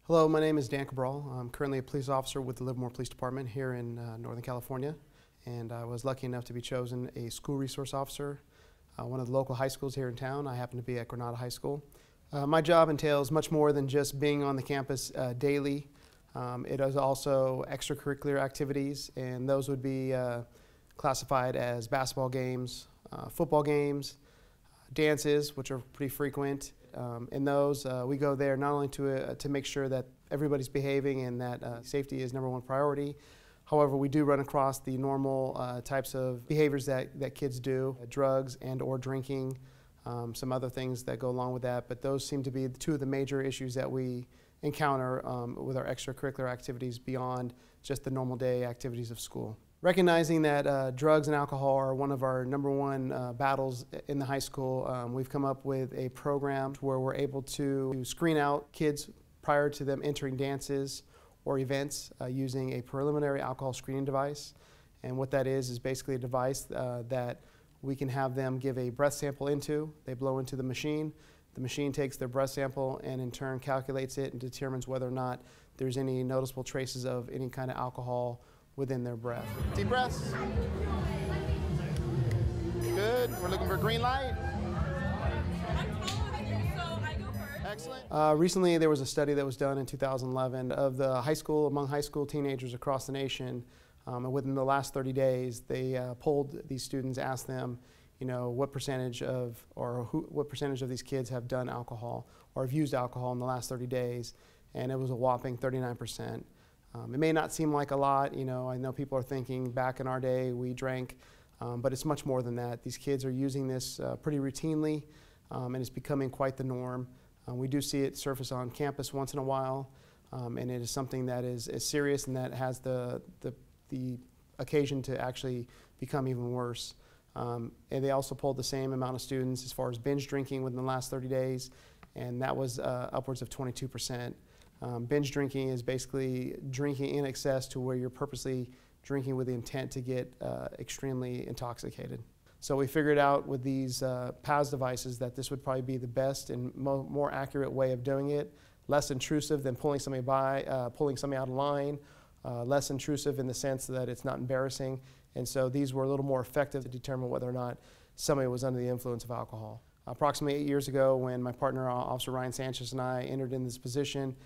Hello, my name is Dan Cabral. I'm currently a police officer with the Livermore Police Department here in Northern California, and I was lucky enough to be chosen a school resource officer, one of the local high schools here in town. I happen to be at Granada High School. My job entails much more than just being on the campus daily. It is also extracurricular activities, and those would be classified as basketball games, football games, dances, which are pretty frequent. In those, we go there not only to make sure that everybody's behaving and that safety is #1 priority. However, we do run across the normal types of behaviors that kids do, drugs and or drinking, some other things that go along with that, but those seem to be two of the major issues that we encounter with our extracurricular activities beyond just the normal day activities of school. Recognizing that drugs and alcohol are one of our #1 battles in the high school, we've come up with a program where we're able to screen out kids prior to them entering dances or events using a preliminary alcohol screening device. And what that is basically a device that we can have them give a breath sample into. They blow into the machine. The machine takes their breath sample and in turn calculates it and determines whether or not there's any noticeable traces of any kind of alcohol within their breath. Deep breaths. Good. We're looking for green light. Excellent. Recently, there was a study that was done in 2011 of the among high school teenagers across the nation. And within the last 30 days, they polled these students, asked them, what percentage of these kids have done alcohol or have used alcohol in the last 30 days, and it was a whopping 39%. It may not seem like a lot, I know people are thinking back in our day we drank, but it's much more than that. These kids are using this pretty routinely, and it's becoming quite the norm. We do see it surface on campus once in a while, and it is something that is serious and that has the occasion to actually become even worse. And they also polled the same amount of students as far as binge drinking within the last 30 days, and that was upwards of 22%. Binge drinking is basically drinking in excess to where you're purposely drinking with the intent to get extremely intoxicated. So we figured out with these PAS devices that this would probably be the best and more accurate way of doing it, less intrusive than pulling somebody out of line, less intrusive in the sense that it's not embarrassing, and so these were a little more effective to determine whether or not somebody was under the influence of alcohol. Approximately 8 years ago, when my partner, Officer Ryan Sanchez, and I entered in this position,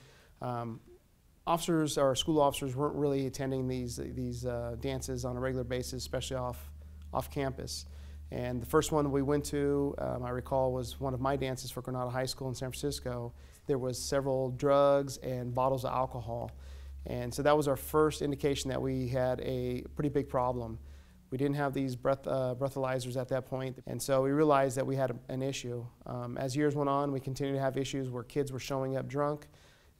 school officers weren't really attending these dances on a regular basis, especially off campus. And the first one we went to, I recall, was one of my dances for Granada High School in San Francisco. There was several drugs and bottles of alcohol. And so that was our first indication that we had a pretty big problem. We didn't have these breathalyzers at that point, and so we realized that we had an issue. As years went on, we continued to have issues where kids were showing up drunk.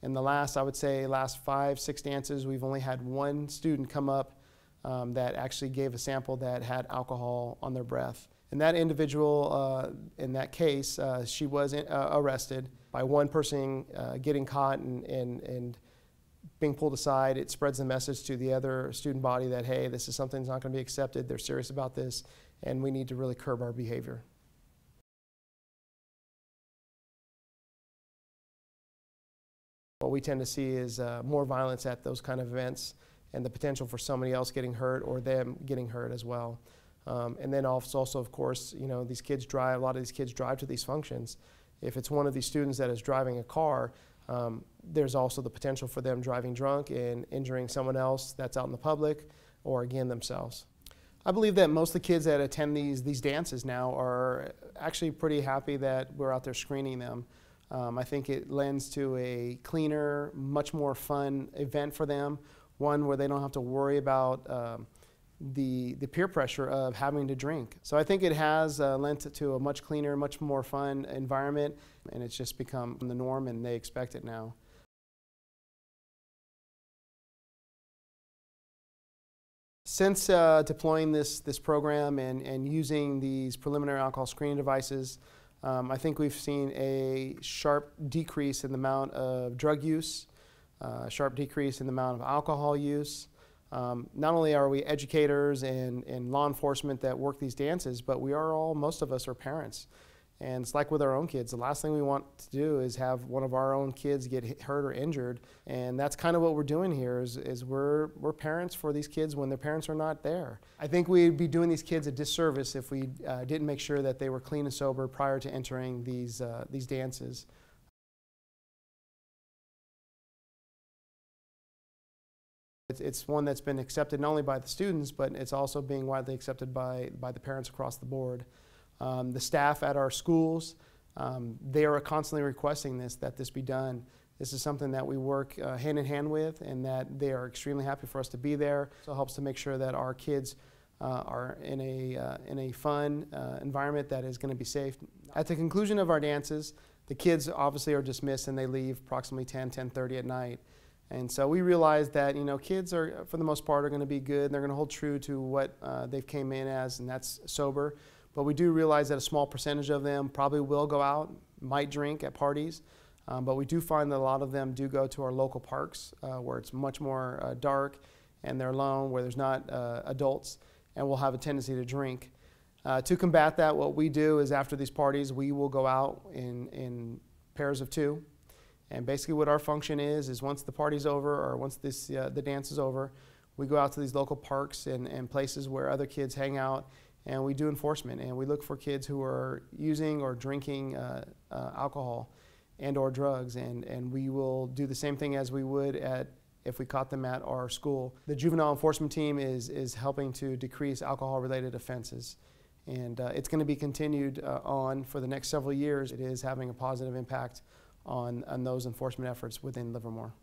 In the last 5-6 dances, we've only had one student come up that actually gave a sample that had alcohol on their breath. And that individual, in that case, she was arrested by one person getting caught and being pulled aside. It spreads the message to the other student body that, hey, this is something that's not going to be accepted, they're serious about this, and we need to really curb our behavior. What we tend to see is more violence at those kind of events and the potential for somebody else getting hurt or them getting hurt as well. And then also, of course, these kids drive, a lot of these kids drive to these functions. If it's one of these students that is driving a car, there's also the potential for them driving drunk and injuring someone else that's out in the public or, again, themselves. I believe that most of the kids that attend these dances now are actually pretty happy that we're out there screening them. I think it lends to a cleaner, much more fun event for them, one where they don't have to worry about the peer pressure of having to drink. So I think it has lent to a much cleaner, much more fun environment, and it's just become the norm and they expect it now. Since deploying this program and using these preliminary alcohol screening devices, I think we've seen a sharp decrease in the amount of drug use, sharp decrease in the amount of alcohol use. Not only are we educators and law enforcement that work these dances, but most of us are parents. And it's like with our own kids. The last thing we want to do is have one of our own kids get hurt or injured. And that's kind of what we're doing here is we're parents for these kids when their parents are not there. I think we'd be doing these kids a disservice if we didn't make sure that they were clean and sober prior to entering these dances. It's one that's been accepted not only by the students, but it's also being widely accepted by the parents across the board. The staff at our schools, they are constantly requesting that this be done. This is something that we work hand in hand with, and that they are extremely happy for us to be there. So it helps to make sure that our kids are in a fun environment that is going to be safe. At the conclusion of our dances, the kids obviously are dismissed and they leave approximately 10:30 at night. And so we realize that, you know, kids are, for the most part, are going to be good. They're going to hold true to what they've came in as, and that's sober. But we do realize that a small percentage of them probably will go out, might drink at parties. But we do find that a lot of them do go to our local parks where it's much more dark and they're alone, where there's not adults, and will have a tendency to drink. To combat that, what we do is after these parties, we will go out in pairs of two. And basically what our function is once the party's over, or once the dance is over, we go out to these local parks and places where other kids hang out, and we do enforcement. And we look for kids who are using or drinking alcohol and or drugs, and we will do the same thing as we would if we caught them at our school. The juvenile enforcement team is helping to decrease alcohol-related offenses. And it's going to be continued on for the next several years. It is having a positive impact on those enforcement efforts within Livermore.